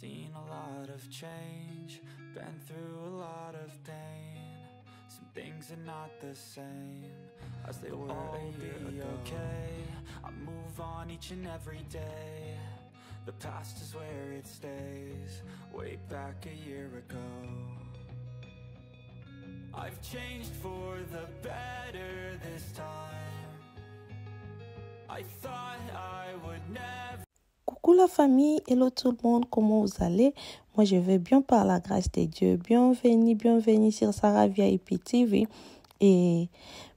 seen a lot of change, been through a lot of pain. Some things are not the same as they were a year ago. Okay, I move on each and every day. The past is where it stays, way back a year ago. I've changed for the better this time. I thought I would never. Coucou la famille, hello tout le monde, comment vous allez? Moi je vais bien par la grâce de Dieu. Bienvenue sur Sarah VIP TV. Et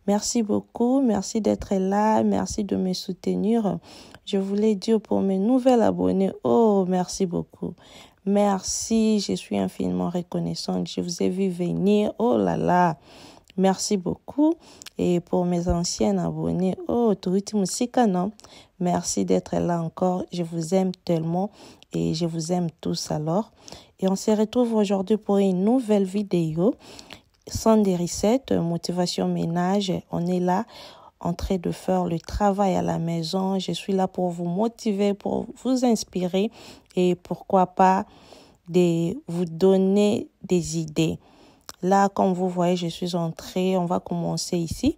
merci beaucoup, merci d'être là, merci de me soutenir. Je voulais dire pour mes nouvelles abonnés, oh merci beaucoup. Merci, je suis infiniment reconnaissante. Je vous ai vu venir, oh là là. Merci beaucoup. Et pour mes anciennes abonnés, oh, Turiti Musika, non? Merci d'être là encore. Je vous aime tellement et je vous aime tous alors. Et on se retrouve aujourd'hui pour une nouvelle vidéo. Sans des recettes, motivation ménage. On est là en train de faire le travail à la maison. Je suis là pour vous motiver, pour vous inspirer et pourquoi pas de vous donner des idées. Là, comme vous voyez, je suis entrée, on va commencer ici.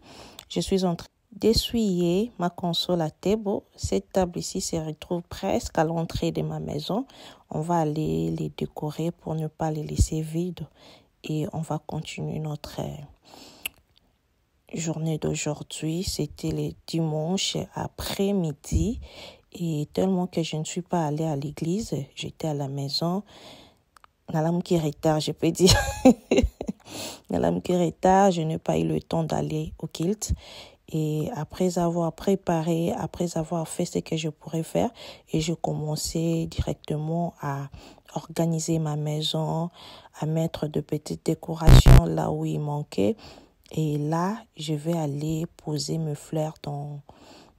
Je suis en train d'essuyer ma console à table. Cette table ici se retrouve presque à l'entrée de ma maison. On va aller les décorer pour ne pas les laisser vides. Et on va continuer notre journée d'aujourd'hui. C'était le dimanche après-midi. Et tellement que je ne suis pas allée à l'église, j'étais à la maison. Nalam qui retard, je peux dire. Nalam qui retard, je n'ai pas eu le temps d'aller au kilt. Et après avoir préparé, après avoir fait ce que je pourrais faire, et je commençais directement à organiser ma maison, à mettre de petites décorations là où il manquait. Et là, je vais aller poser mes fleurs dans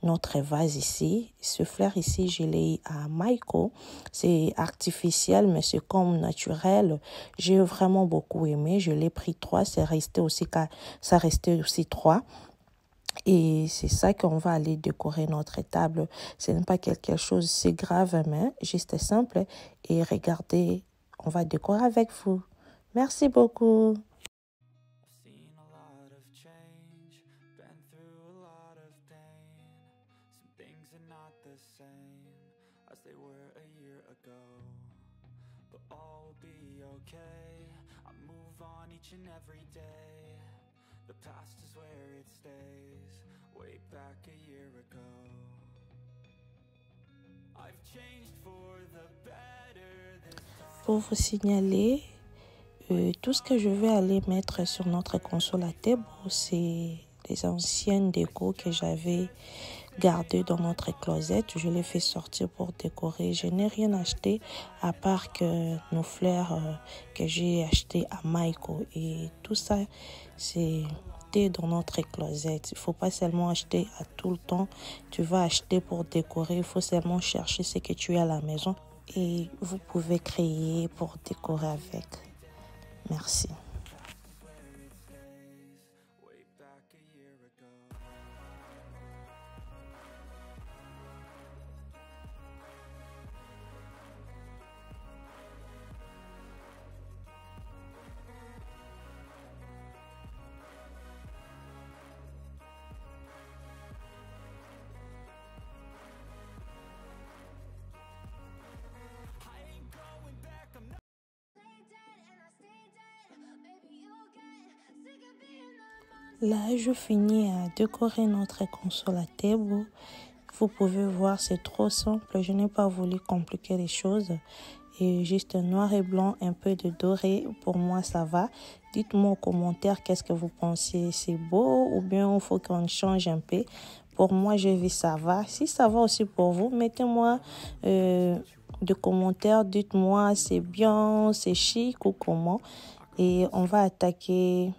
notre vase ici. Ce fleur ici, je l'ai à Maiko. C'est artificiel, mais c'est comme naturel. J'ai vraiment beaucoup aimé. Je l'ai pris 3. Ça restait aussi 3. Et c'est ça qu'on va aller décorer notre table. Ce n'est pas quelque chose si grave, mais juste simple. Et regardez, on va décorer avec vous. Merci beaucoup. And every day, the past is where it stays, way back a year ago. I've changed for the better this time. Pour vous signaler, tout ce que je vais aller mettre sur notre console à table, c'est des anciennes décos que j'avais gardées dans notre closet. Je les fais sortir pour décorer. Je n'ai rien acheté à part que nos fleurs que j'ai achetées à Maiko. Et tout ça, c'était dans notre closet. Il ne faut pas seulement acheter à tout le temps. Tu vas acheter pour décorer. Il faut seulement chercher ce que tu as à la maison. Et vous pouvez créer pour décorer avec. Merci. Là, je finis à décorer notre console à table. Vous pouvez voir, c'est trop simple. Je n'ai pas voulu compliquer les choses. Et juste noir et blanc, un peu de doré. Pour moi, ça va. Dites-moi en commentaire qu'est-ce que vous pensez. C'est beau ou bien il faut qu'on change un peu. Pour moi, je vis ça va. Si ça va aussi pour vous, mettez-moi de commentaires. Dites-moi c'est bien, c'est chic ou comment. Et on va attaquer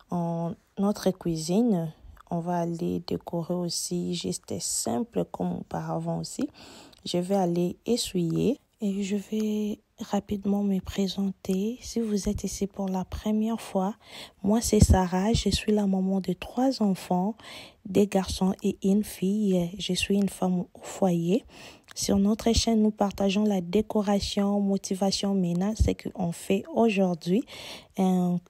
en notre cuisine. On va aller décorer aussi, juste simple comme auparavant aussi. Je vais aller essuyer et je vais rapidement me présenter. Si vous êtes ici pour la première fois, moi c'est Sarah, je suis la maman de 3 enfants, 2 garçons et une fille. Je suis une femme au foyer. Sur notre chaîne, nous partageons la décoration, motivation, MENA, c'est qu'on fait aujourd'hui.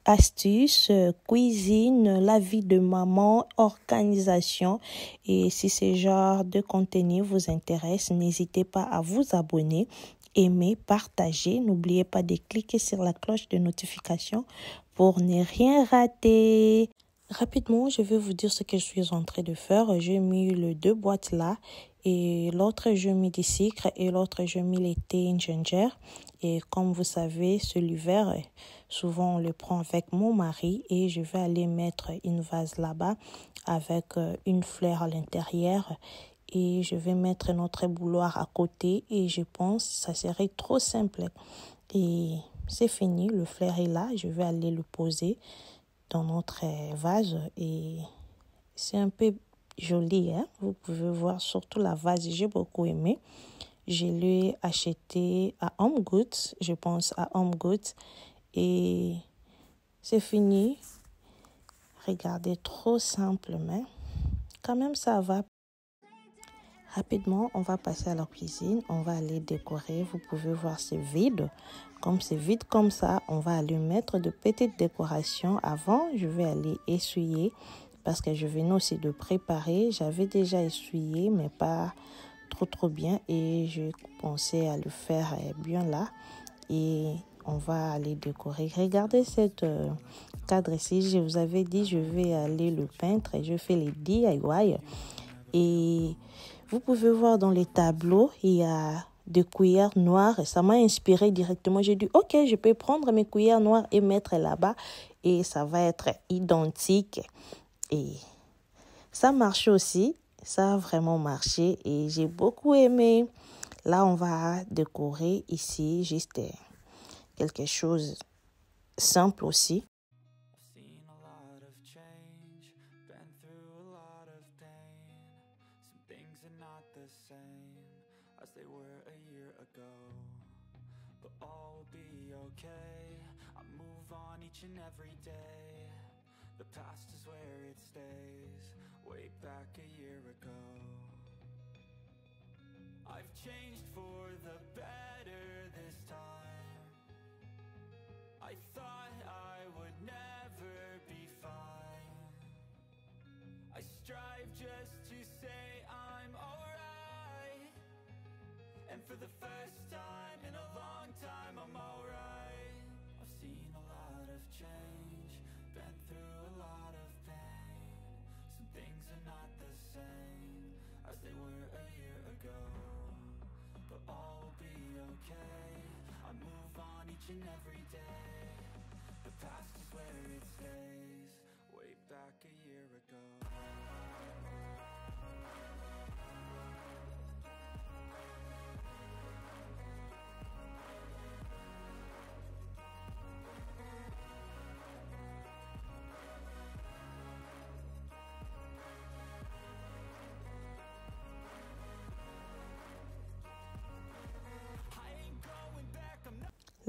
Astuces, cuisine, la vie de maman, organisation. Et si ce genre de contenu vous intéresse, n'hésitez pas à vous abonner, aimer, partager. N'oubliez pas de cliquer sur la cloche de notification pour ne rien rater. Rapidement, je vais vous dire ce que je suis en train de faire. J'ai mis les 2 boîtes là et l'autre, j'ai mis du sucre et l'autre, j'ai mis les thé ginger. Et comme vous savez, celui vert, souvent on le prend avec mon mari et je vais aller mettre une vase là-bas avec une fleur à l'intérieur. Et je vais mettre notre bouilloire à côté et je pense que ça serait trop simple. Et c'est fini, le fleur est là, je vais aller le poser dans notre vase et c'est un peu joli, hein? Vous pouvez voir surtout la vase, j'ai beaucoup aimé. Je l'ai acheté à Home Goods, je pense à Home Goods et c'est fini. Regardez, trop simple, mais quand même ça va. Rapidement, on va passer à la cuisine, on va aller décorer. Vous pouvez voir, c'est vide. Comme c'est vide comme ça, on va aller mettre de petites décorations. Avant, je vais aller essuyer parce que je venais aussi de préparer. J'avais déjà essuyé, mais pas trop bien. Et je pensais à le faire bien là. Et on va aller décorer. Regardez cette cadre ici. Je vous avais dit, je vais aller le peindre et je fais les DIY. Et vous pouvez voir dans les tableaux, il y a des cuillères noires. Et ça m'a inspiré directement. J'ai dit, ok, je peux prendre mes cuillères noires et mettre là-bas. Et ça va être identique. Et ça marche aussi. Ça a vraiment marché. Et j'ai beaucoup aimé. Là, on va décorer ici. Juste quelque chose simple aussi. As they were a year ago, but all will be okay. I move on each and every day. The past is where it stays, way back a year ago. I've changed for the better this time. I thought I would never be fine. I strive just to say I'm alright. And for the first time in a long time, I'm alright. I've seen a lot of change, been through a lot of pain. Some things are not the same as they were a year ago, but all will be okay. I move on each and every day. The past is where it stays, way back a year ago.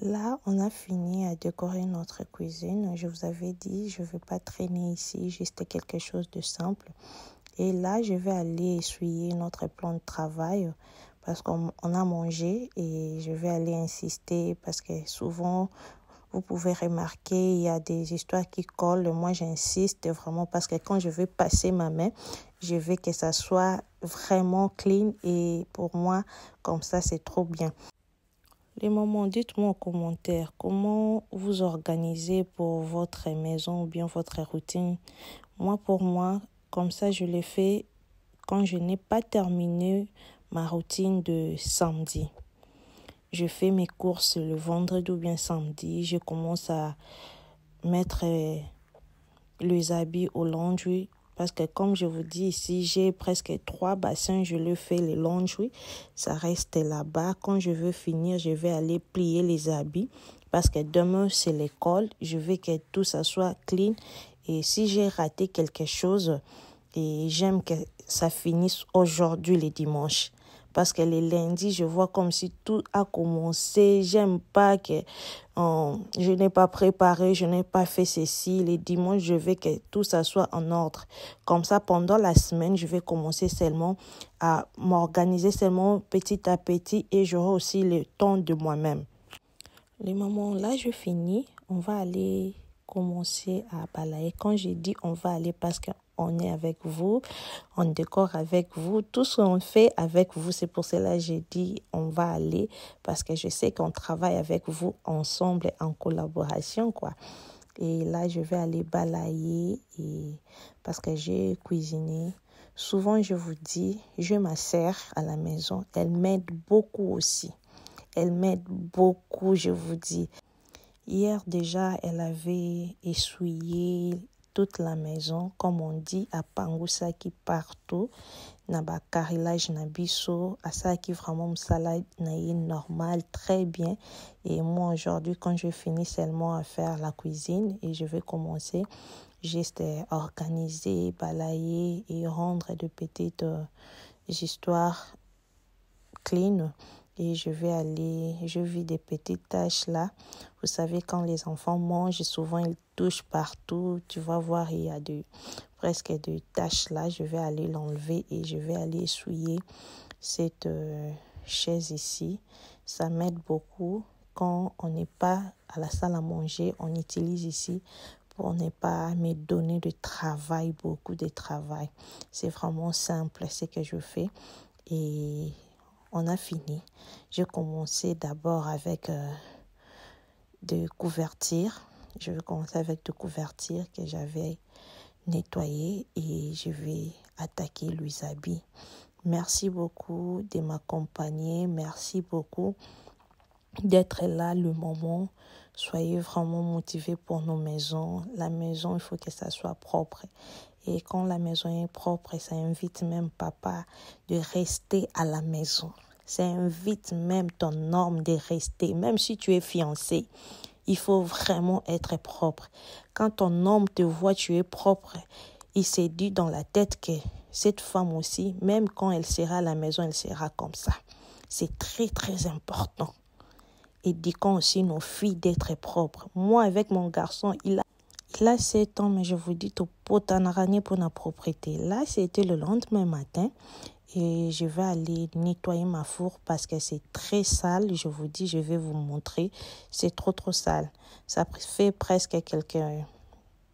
Là, on a fini à décorer notre cuisine. Je vous avais dit, je ne vais pas traîner ici, juste quelque chose de simple. Et là, je vais aller essuyer notre plan de travail parce qu'on a mangé et je vais aller insister parce que souvent, vous pouvez remarquer, il y a des histoires qui collent. Moi, j'insiste vraiment parce que quand je vais passer ma main, je veux que ça soit vraiment clean et pour moi, comme ça, c'est trop bien. Les moments, dites-moi en commentaire comment vous organisez pour votre maison ou bien votre routine. Moi, pour moi, comme ça, je l'ai fait quand je n'ai pas terminé ma routine de samedi. Je fais mes courses le vendredi ou bien samedi. Je commence à mettre les habits au laundry. Parce que comme je vous dis ici, j'ai presque 3 bassins, je le fais les laundry. Ça reste là-bas. Quand je veux finir, je vais aller plier les habits. Parce que demain, c'est l'école. Je veux que tout ça soit clean. Et si j'ai raté quelque chose, et j'aime que ça finisse aujourd'hui le dimanche. parce que les lundis, je vois comme si tout a commencé. J'aime pas que je n'ai pas préparé, je n'ai pas fait ceci. Les dimanches, je veux que tout ça soit en ordre. Comme ça, pendant la semaine, je vais commencer seulement à m'organiser seulement petit à petit et j'aurai aussi le temps de moi-même. Les moments là, je finis. On va aller commencer à balayer. Quand j'ai dit on va aller parce qu'on est avec vous, on décore avec vous, tout ce qu'on fait avec vous, c'est pour cela que j'ai dit on va aller parce que je sais qu'on travaille avec vous ensemble en collaboration, quoi. Et là, je vais aller balayer parce que j'ai cuisiné. Souvent, je vous dis, je ma sœur à la maison, elle m'aide beaucoup aussi. Elle m'aide beaucoup, je vous dis. Hier déjà, elle avait essuyé toute la maison, comme on dit, à Pangusaki partout. Naba carrelage na biso, à ça qui vraiment salade naïe normal, très bien. Et moi aujourd'hui, quand je finis seulement à faire la cuisine et je vais commencer, juste organiser, balayer et rendre de petites histoires clean. Et je vis des petites taches là. Vous savez, quand les enfants mangent, souvent ils touchent partout. Tu vas voir, il y a presque des taches là. Je vais aller l'enlever et je vais aller essuyer cette chaise ici. Ça m'aide beaucoup. Quand on n'est pas à la salle à manger, on utilise ici pour ne pas me donner de travail, beaucoup de travail. C'est vraiment simple ce que je fais. Et on a fini. J'ai commencé d'abord avec des couvertures. Je vais commencer avec des couvertures que j'avais nettoyées et je vais attaquer Louise-Abi. Merci beaucoup de m'accompagner. Merci beaucoup d'être là le moment. Soyez vraiment motivés pour nos maisons. La maison, il faut que ça soit propre. Et quand la maison est propre, ça invite même papa de rester à la maison. Ça invite même ton homme de rester. Même si tu es fiancé, il faut vraiment être propre. Quand ton homme te voit, tu es propre, il s'est dit dans la tête que cette femme aussi, même quand elle sera à la maison, elle sera comme ça. C'est très, très important. Et éduquons aussi nos filles d'être propres. Moi, avec mon garçon, il a 7 ans, mais je vous dis, tout potanarani pour la propreté. Là, c'était le lendemain matin. Et je vais aller nettoyer ma four parce que c'est très sale. Je vous dis, je vais vous montrer. C'est trop, trop sale. Ça fait presque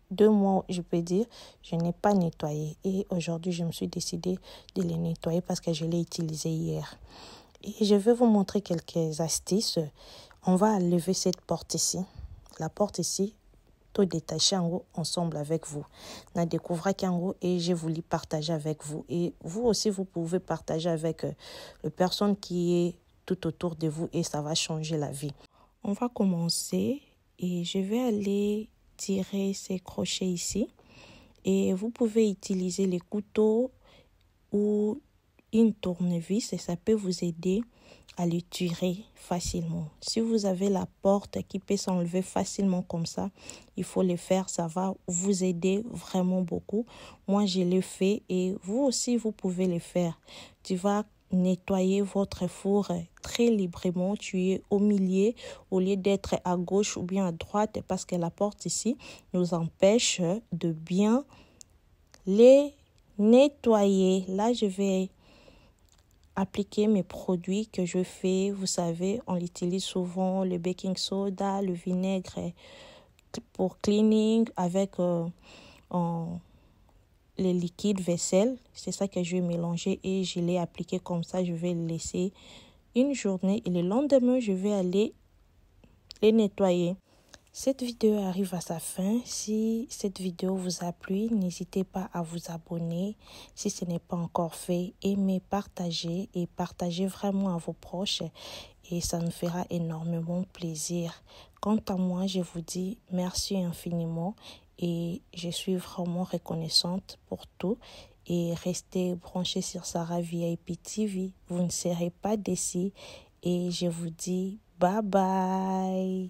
2 mois, je peux dire, je n'ai pas nettoyé. Et aujourd'hui, je me suis décidée de les nettoyer parce que je l'ai utilisé hier. Et je vais vous montrer quelques astuces. On va lever cette porte ici. La porte ici, tout détaché en haut ensemble avec vous. On a découvert qu'en haut et je voulais partager avec vous. Et vous aussi, vous pouvez partager avec la personne qui est tout autour de vous et ça va changer la vie. On va commencer et je vais aller tirer ces crochets ici. Et vous pouvez utiliser les couteaux ou une tournevis et ça peut vous aider à le tirer facilement. Si vous avez la porte qui peut s'enlever facilement comme ça, il faut le faire, ça va vous aider vraiment beaucoup. Moi, je l'ai fait et vous aussi, vous pouvez le faire. Tu vas nettoyer votre four très librement. Tu es au milieu au lieu d'être à gauche ou bien à droite parce que la porte ici nous empêche de bien les nettoyer. Là, je vais appliquer mes produits que je fais. Vous savez, on utilise souvent le baking soda, le vinaigre pour cleaning avec les liquides vaisselle. C'est ça que je vais mélanger et je l'ai appliqué comme ça. Je vais le laisser une journée et le lendemain, je vais aller les nettoyer. Cette vidéo arrive à sa fin. Si cette vidéo vous a plu, n'hésitez pas à vous abonner. Si ce n'est pas encore fait, aimez, partagez et partagez vraiment à vos proches et ça nous fera énormément plaisir. Quant à moi, je vous dis merci infiniment et je suis vraiment reconnaissante pour tout. Et restez branchés sur Sarah VIP TV. Vous ne serez pas déçus et je vous dis bye bye.